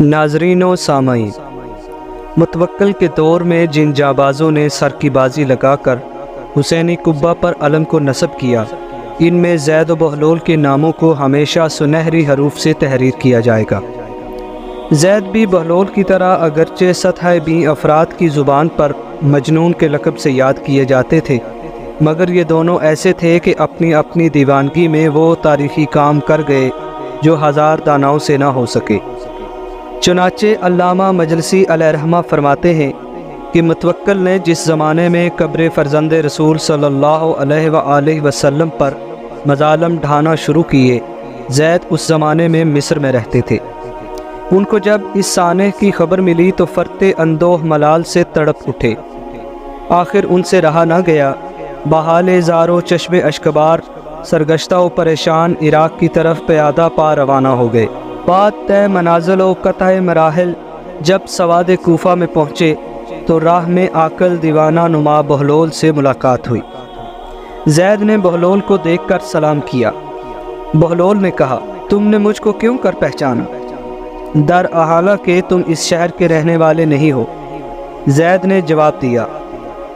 ناظرین و سامعین، متوکل کے دور میں جن جانبازوں نے سر کی بازی لگا کر حسینی قبہ پر علم کو نصب کیا، ان میں زید و بہلول کے ناموں کو ہمیشہ سنہری حروف سے تحریر کیا جائے گا۔ زید بھی بہلول کی طرح اگرچہ سطح بیں افراد کی زبان پر مجنون کے لقب سے یاد کیے جاتے تھے، مگر یہ دونوں ایسے تھے کہ اپنی اپنی دیوانگی میں وہ تاریخی کام کر گئے جو ہزار داناؤں سے نہ ہو سکے۔ چنانچہ علامہ مجلسی علیہ رحمہ فرماتے ہیں کہ متوکل نے جس زمانے میں قبر فرزند رسول صلی اللہ علیہ وآلہ وسلم پر مظالم ڈھانا شروع کیے، زید اس زمانے میں مصر میں رہتے تھے۔ ان کو جب اس سانحے کی خبر ملی تو فرتے اندوہ ملال سے تڑپ اٹھے۔ آخر ان سے رہا نہ گیا، بحال زار و چشم اشکبار سرگشتہ و پریشان عراق کی طرف پیادہ پا روانہ ہو گئے۔ بعد طے منازل و قطع مراحل جب سواد کوفہ میں پہنچے تو راہ میں عاقل دیوانہ نما بہلول سے ملاقات ہوئی۔ زید نے بہلول کو دیکھ کر سلام کیا۔ بہلول نے کہا، تم نے مجھ کو کیوں کر پہچانا؟ در احالہ کہ تم اس شہر کے رہنے والے نہیں ہو۔ زید نے جواب دیا،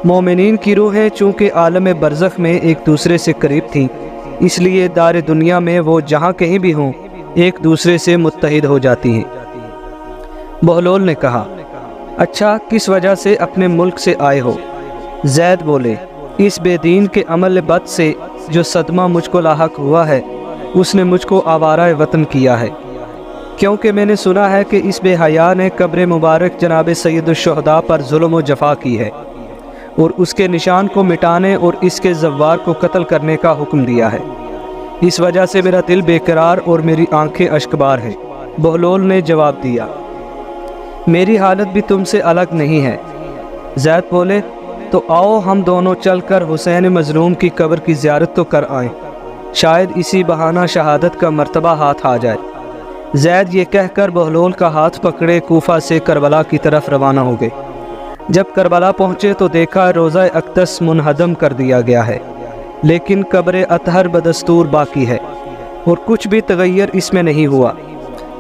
مومنین کی روحیں چونکہ عالم برزخ میں ایک دوسرے سے قریب تھیں، اس لیے دار دنیا میں وہ جہاں کہیں بھی ہوں ایک دوسرے سے متحد ہو جاتی ہیں۔ بہلول نے کہا، اچھا کس وجہ سے اپنے ملک سے آئے ہو؟ زید بولے، اس بے دین کے عمل بد سے جو صدمہ مجھ کو لاحق ہوا ہے، اس نے مجھ کو آوارہ وطن کیا ہے، کیونکہ میں نے سنا ہے کہ اس بے حیا نے قبر مبارک جناب سید الشہداء پر ظلم و جفا کی ہے اور اس کے نشان کو مٹانے اور اس کے زوار کو قتل کرنے کا حکم دیا ہے۔ اس وجہ سے میرا دل بے قرار اور میری آنکھیں اشکبار ہیں۔ بہلول نے جواب دیا، میری حالت بھی تم سے الگ نہیں ہے۔ زید بولے، تو آؤ ہم دونوں چل کر حسین مظلوم کی قبر کی زیارت تو کر آئیں، شاید اسی بہانہ شہادت کا مرتبہ ہاتھ آ جائے۔ زید یہ کہہ کر بہلول کا ہاتھ پکڑے کوفہ سے کربلا کی طرف روانہ ہو گئے۔ جب کربلا پہنچے تو دیکھا روضہ اقدس منہدم کر دیا گیا ہے، لیکن قبر اطہر بدستور باقی ہے اور کچھ بھی تغیر اس میں نہیں ہوا،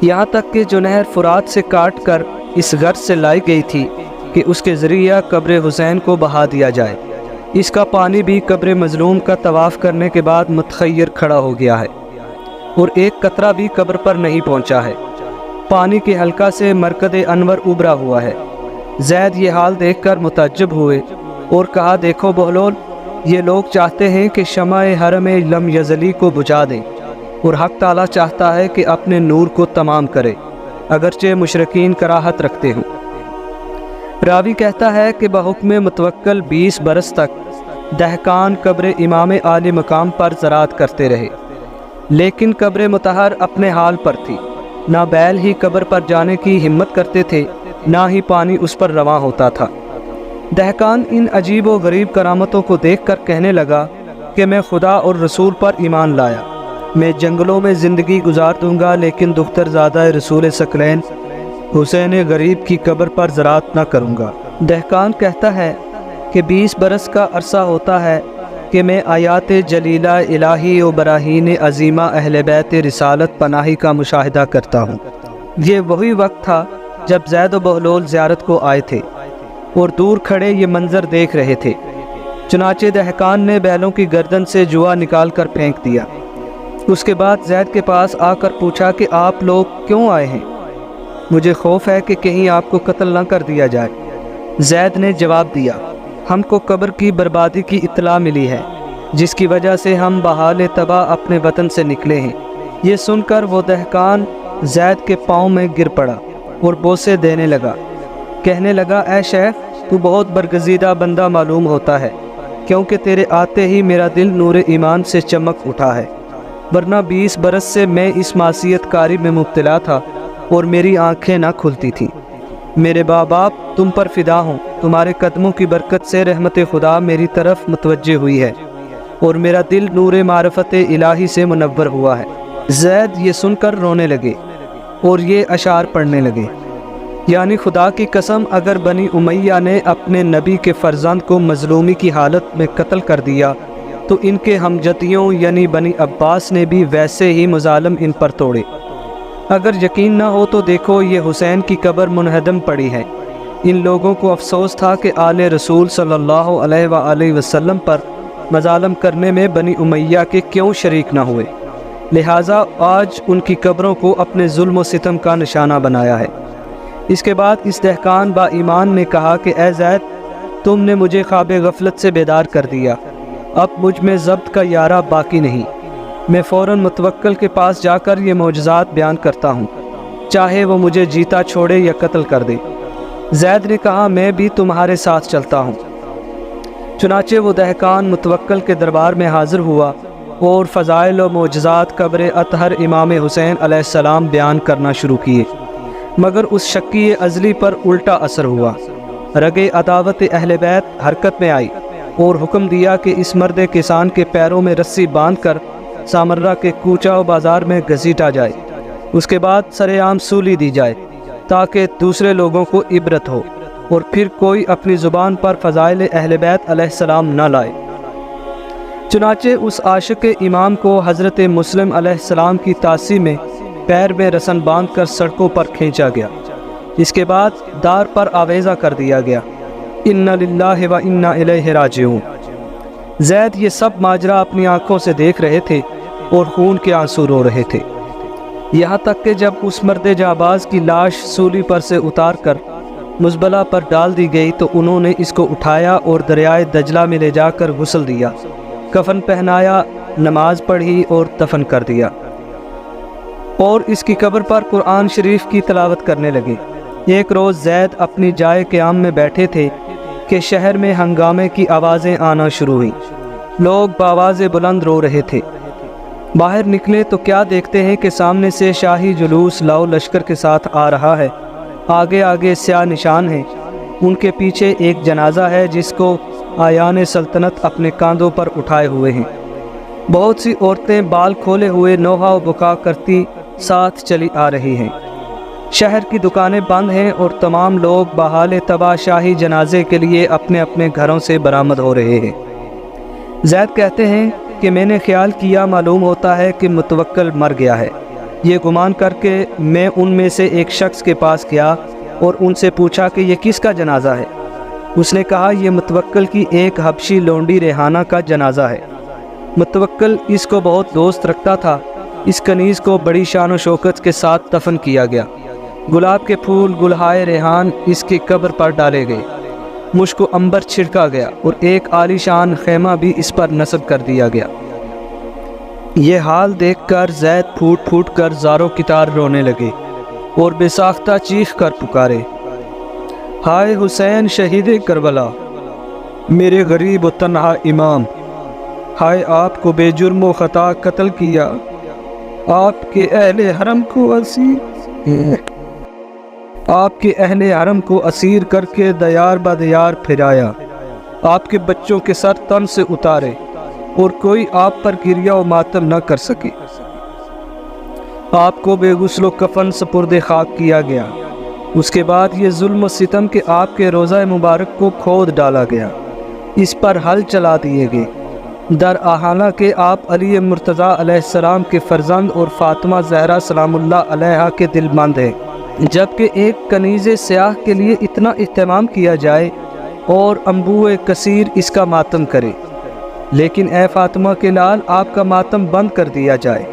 یہاں تک کہ جو نہر فرات سے کاٹ کر اس غرض سے لائی گئی تھی کہ اس کے ذریعہ قبر حسین کو بہا دیا جائے، اس کا پانی بھی قبر مظلوم کا طواف کرنے کے بعد متخیر کھڑا ہو گیا ہے اور ایک قطرہ بھی قبر پر نہیں پہنچا ہے۔ پانی کے حلقہ سے مرکد انور ابھرا ہوا ہے۔ زید یہ حال دیکھ کر متعجب ہوئے اور کہا، دیکھو بہلول، یہ لوگ چاہتے ہیں کہ شمع حرم لم یزلی کو بجھا دیں اور حق تعالیٰ چاہتا ہے کہ اپنے نور کو تمام کرے، اگرچہ مشرکین کراہت رکھتے ہوں۔ راوی کہتا ہے کہ بحکم متوکل 20 برس تک دہقان قبر امام عالی مقام پر زراعت کرتے رہے، لیکن قبر مطہر اپنے حال پر تھی، نہ بیل ہی قبر پر جانے کی ہمت کرتے تھے، نہ ہی پانی اس پر رواں ہوتا تھا۔ دہقان ان عجیب و غریب کرامتوں کو دیکھ کر کہنے لگا کہ میں خدا اور رسول پر ایمان لایا، میں جنگلوں میں زندگی گزار دوں گا، لیکن دختر زادہ رسول ثقلین حسین غریب کی قبر پر زراعت نہ کروں گا۔ دہقان کہتا ہے کہ 20 برس کا عرصہ ہوتا ہے کہ میں آیات جلیلہ الہی و براہین عظیمہ اہل بیت رسالت پناہی کا مشاہدہ کرتا ہوں۔ یہ وہی وقت تھا جب زید و بہلول زیارت کو آئے تھے اور دور کھڑے یہ منظر دیکھ رہے تھے۔ چنانچہ دہقان نے بیلوں کی گردن سے جوا نکال کر پھینک دیا۔ اس کے بعد زید کے پاس آ کر پوچھا کہ آپ لوگ کیوں آئے ہیں؟ مجھے خوف ہے کہ کہیں آپ کو قتل نہ کر دیا جائے۔ زید نے جواب دیا، ہم کو قبر کی بربادی کی اطلاع ملی ہے، جس کی وجہ سے ہم بحال تباہ اپنے وطن سے نکلے ہیں۔ یہ سن کر وہ دہقان زید کے پاؤں میں گر پڑا اور بوسے دینے لگا، کہنے لگا، اے شیخ، تو بہت برگزیدہ بندہ معلوم ہوتا ہے، کیونکہ تیرے آتے ہی میرا دل نور ایمان سے چمک اٹھا ہے، ورنہ 20 برس سے میں اس معصیت کاری میں مبتلا تھا اور میری آنکھیں نہ کھلتی تھیں۔ میرے ماں باپ تم پر فدا ہوں، تمہارے قدموں کی برکت سے رحمت خدا میری طرف متوجہ ہوئی ہے اور میرا دل نور معرفت الہی سے منور ہوا ہے۔ زید یہ سن کر رونے لگے اور یہ اشعار پڑھنے لگے، یعنی خدا کی قسم، اگر بنی امیہ نے اپنے نبی کے فرزند کو مظلومی کی حالت میں قتل کر دیا تو ان کے ہمجتیوں یعنی بنی عباس نے بھی ویسے ہی مظالم ان پر توڑے۔ اگر یقین نہ ہو تو دیکھو یہ حسین کی قبر منہدم پڑی ہے۔ ان لوگوں کو افسوس تھا کہ آل رسول صلی اللہ علیہ وآلہ وسلم پر مظالم کرنے میں بنی امیہ کے کیوں شریک نہ ہوئے، لہٰذا آج ان کی قبروں کو اپنے ظلم و ستم کا نشانہ بنایا ہے۔ اس کے بعد اس دہقان با ایمان نے کہا کہ اے زید، تم نے مجھے خواب غفلت سے بیدار کر دیا، اب مجھ میں ضبط کا یارہ باقی نہیں، میں فوراً متوکل کے پاس جا کر یہ معجزات بیان کرتا ہوں، چاہے وہ مجھے جیتا چھوڑے یا قتل کر دے۔ زید نے کہا میں بھی تمہارے ساتھ چلتا ہوں۔ چنانچہ وہ دہقان متوکل کے دربار میں حاضر ہوا اور فضائل و معجزات قبر اطہر امام حسین علیہ السلام بیان کرنا شروع کیے، مگر اس شکی ازلی پر الٹا اثر ہوا۔ رگ عداوت اہل بیت حرکت میں آئی اور حکم دیا کہ اس مرد کسان کے پیروں میں رسی باندھ کر سامرہ کے کوچہ و بازار میں گھسیٹا جائے، اس کے بعد سر عام سولی دی جائے تاکہ دوسرے لوگوں کو عبرت ہو، اور پھر کوئی اپنی زبان پر فضائل اہل بیت علیہ السلام نہ لائے۔ چنانچہ اس عاشق امام کو حضرت مسلم علیہ السلام کی تاسی میں پیر میں رسن باندھ کر سڑکوں پر کھینچا گیا، اس کے بعد دار پر آویزہ کر دیا گیا، اِنَّ لِلَّهِ وَإِنَّا إِلَيْهِ رَاجِعُونَ۔ زید یہ سب ماجرا اپنی آنکھوں سے دیکھ رہے تھے اور خون کے آنسو رو رہے تھے، یہاں تک کہ جب اس مرد جانباز کی لاش سولی پر سے اتار کر مزبلہ پر ڈال دی گئی تو انہوں نے اس کو اٹھایا اور دریائے دجلہ میں لے جا کر غسل دیا، کفن پہنایا، نماز پڑھی اور دفن کر دیا، اور اس کی قبر پر قرآن شریف کی تلاوت کرنے لگے۔ ایک روز زید اپنی جائے قیام میں بیٹھے تھے کہ شہر میں ہنگامے کی آوازیں آنا شروع ہوئیں، لوگ بآواز بلند رو رہے تھے۔ باہر نکلے تو کیا دیکھتے ہیں کہ سامنے سے شاہی جلوس لاؤ لشکر کے ساتھ آ رہا ہے، آگے آگے سیاہ نشان ہیں، ان کے پیچھے ایک جنازہ ہے جس کو آیان سلطنت اپنے کاندھوں پر اٹھائے ہوئے ہیں۔ بہت سی عورتیں بال کھولے ہوئے نوحہ و بکا کرتی ساتھ چلی آ رہی ہیں۔ شہر کی دکانیں بند ہیں اور تمام لوگ بحال تباہ شاہی جنازے کے لیے اپنے اپنے گھروں سے برآمد ہو رہے ہیں۔ زید کہتے ہیں کہ میں نے خیال کیا معلوم ہوتا ہے کہ متوکل مر گیا ہے، یہ گمان کر کے میں ان میں سے ایک شخص کے پاس گیا اور ان سے پوچھا کہ یہ کس کا جنازہ ہے؟ اس نے کہا یہ متوکل کی ایک حبشی لونڈی ریحانہ کا جنازہ ہے۔ متوکل اس کو بہت دوست رکھتا تھا، اس کنیز کو بڑی شان و شوکت کے ساتھ دفن کیا گیا، گلاب کے پھول گلہائے ریحان اس کی قبر پر ڈالے گئے، مشک و عنبر چھڑکا گیا اور ایک عالی شان خیمہ بھی اس پر نصب کر دیا گیا۔ یہ حال دیکھ کر زید پھوٹ پھوٹ کر زاروں کی طرح رونے لگے اور بے ساختہ چیخ کر پکارے، ہائے حسین شہید کربلا، میرے غریب و تنہا امام، ہائے آپ کو بے جرم و خطا قتل کیا، آپ کے اہل حرم کو اسیر کر کے دیار بدیار پھرایا، آپ کے بچوں کے سر تن سے اتارے اور کوئی آپ پر گریہ و ماتم نہ کر سکے، آپ کو بے غسل و کفن سپرد خاک کیا گیا، اس کے بعد یہ ظلم و ستم کہ آپ کے روضہ مبارک کو کھود ڈالا گیا، اس پر حل چلا دیے گئے، در حالانکہ کہ آپ علی مرتضیٰ علیہ السلام کے فرزند اور فاطمہ زہرا سلام اللہ علیہا کے دل مند ہیں، جبکہ ایک کنیز سیاہ کے لیے اتنا اہتمام کیا جائے اور انبوء کثیر اس کا ماتم کرے، لیکن اے فاطمہ کے لال آپ کا ماتم بند کر دیا جائے،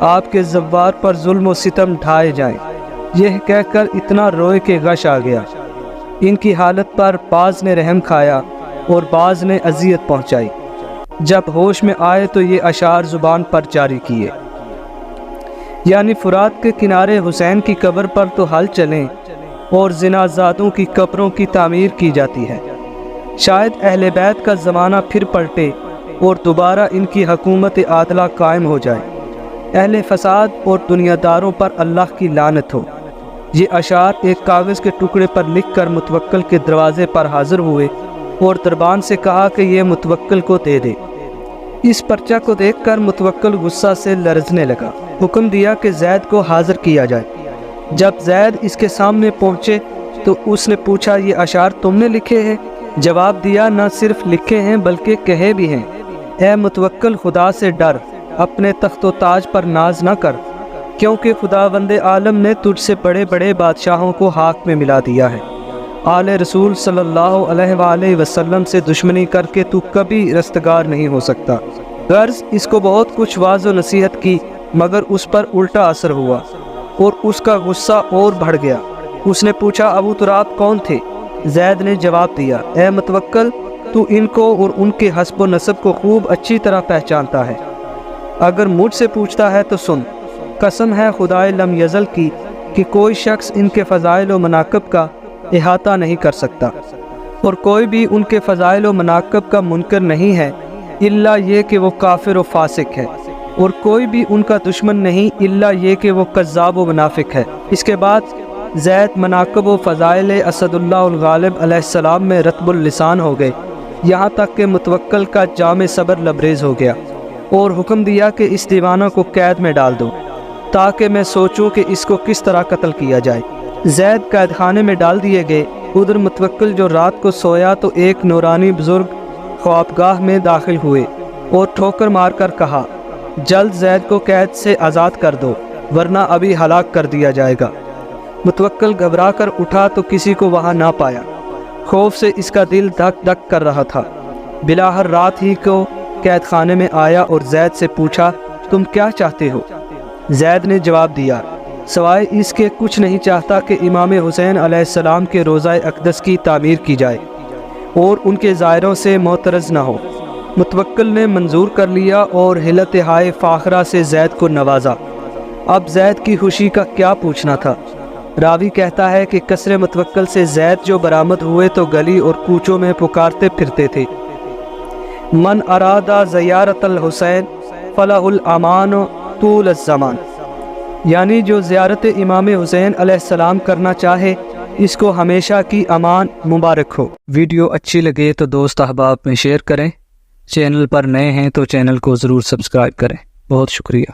آپ کے زوار پر ظلم و ستم ڈھائے جائیں۔ یہ کہہ کر اتنا روئے کہ غش آ گیا۔ ان کی حالت پر بعض نے رحم کھایا اور بعض نے اذیت پہنچائی۔ جب ہوش میں آئے تو یہ اشعار زبان پر جاری کیے، یعنی فرات کے کنارے حسین کی قبر پر تو حل چلیں اور زنازادوں کی قبروں کی تعمیر کی جاتی ہے، شاید اہل بیت کا زمانہ پھر پلٹے اور دوبارہ ان کی حکومت عادلہ قائم ہو جائے، اہل فساد اور دنیا داروں پر اللہ کی لعنت ہو۔ یہ اشعار ایک کاغذ کے ٹکڑے پر لکھ کر متوکل کے دروازے پر حاضر ہوئے اور دربان سے کہا کہ یہ متوکل کو دے دے۔ اس پرچہ کو دیکھ کر متوکل غصہ سے لرزنے لگا، حکم دیا کہ زید کو حاضر کیا جائے۔ جب زید اس کے سامنے پہنچے تو اس نے پوچھا یہ اشعار تم نے لکھے ہیں؟ جواب دیا نہ صرف لکھے ہیں بلکہ کہے بھی ہیں۔ اے متوکل خدا سے ڈر، اپنے تخت و تاج پر ناز نہ کر، کیونکہ خداوند عالم نے تجھ سے بڑے بڑے بادشاہوں کو ہاتھ میں ملا دیا ہے۔ آل رسول صلی اللہ علیہ وآلہ وسلم سے دشمنی کر کے تو کبھی رستگار نہیں ہو سکتا۔ غرض اس کو بہت کچھ واعظ و نصیحت کی، مگر اس پر الٹا اثر ہوا اور اس کا غصہ اور بڑھ گیا۔ اس نے پوچھا، ابو تراب کون تھے؟ زید نے جواب دیا، اے متوکل، تو ان کو اور ان کے حسب و نسب کو خوب اچھی طرح پہچانتا ہے۔ اگر مجھ سے پوچھتا ہے تو سن، قسم ہے خدائے لم یزل کی کہ کوئی شخص ان کے فضائل و مناقب کا احاطہ نہیں کر سکتا، اور کوئی بھی ان کے فضائل و مناقب کا منکر نہیں ہے الا یہ کہ وہ کافر و فاسق ہے، اور کوئی بھی ان کا دشمن نہیں الا یہ کہ وہ کذاب و منافق ہے۔ اس کے بعد زید مناقب و فضائل اسد اللہ الغالب علیہ السلام میں رطب اللسان ہو گئے، یہاں تک کہ متوکل کا جام صبر لبریز ہو گیا، اور حکم دیا کہ اس دیوانہ کو قید میں ڈال دو تاکہ میں سوچوں کہ اس کو کس طرح قتل کیا جائے۔ زید قید خانے میں ڈال دیے گئے۔ ادھر متوکل جو رات کو سویا تو ایک نورانی بزرگ خوابگاہ میں داخل ہوئے اور ٹھوکر مار کر کہا، جلد زید کو قید سے آزاد کر دو ورنہ ابھی ہلاک کر دیا جائے گا۔ متوکل گھبرا کر اٹھا تو کسی کو وہاں نہ پایا، خوف سے اس کا دل دھک دھک کر رہا تھا۔ بلاہر رات ہی کو قید خانے میں آیا اور زید سے پوچھا، تم کیا چاہتے ہو؟ زید نے جواب دیا، سوائے اس کے کچھ نہیں چاہتا کہ امام حسین علیہ السلام کے روضہ اقدس کی تعمیر کی جائے اور ان کے زائروں سے معترض نہ ہو۔ متوکل نے منظور کر لیا اور حلت ہائے فاخرہ سے زید کو نوازا۔ اب زید کی خوشی کا کیا پوچھنا تھا۔ راوی کہتا ہے کہ قصر متوکل سے زید جو برآمد ہوئے تو گلی اور کوچوں میں پکارتے پھرتے تھے، من ارادہ زیارت الحسین فلہ الامان طول الزمان، یعنی جو زیارت امام حسین علیہ السلام کرنا چاہے اس کو ہمیشہ کی امان مبارک ہو۔ ویڈیو اچھی لگے تو دوست احباب میں شیئر کریں، چینل پر نئے ہیں تو چینل کو ضرور سبسکرائب کریں۔ بہت شکریہ۔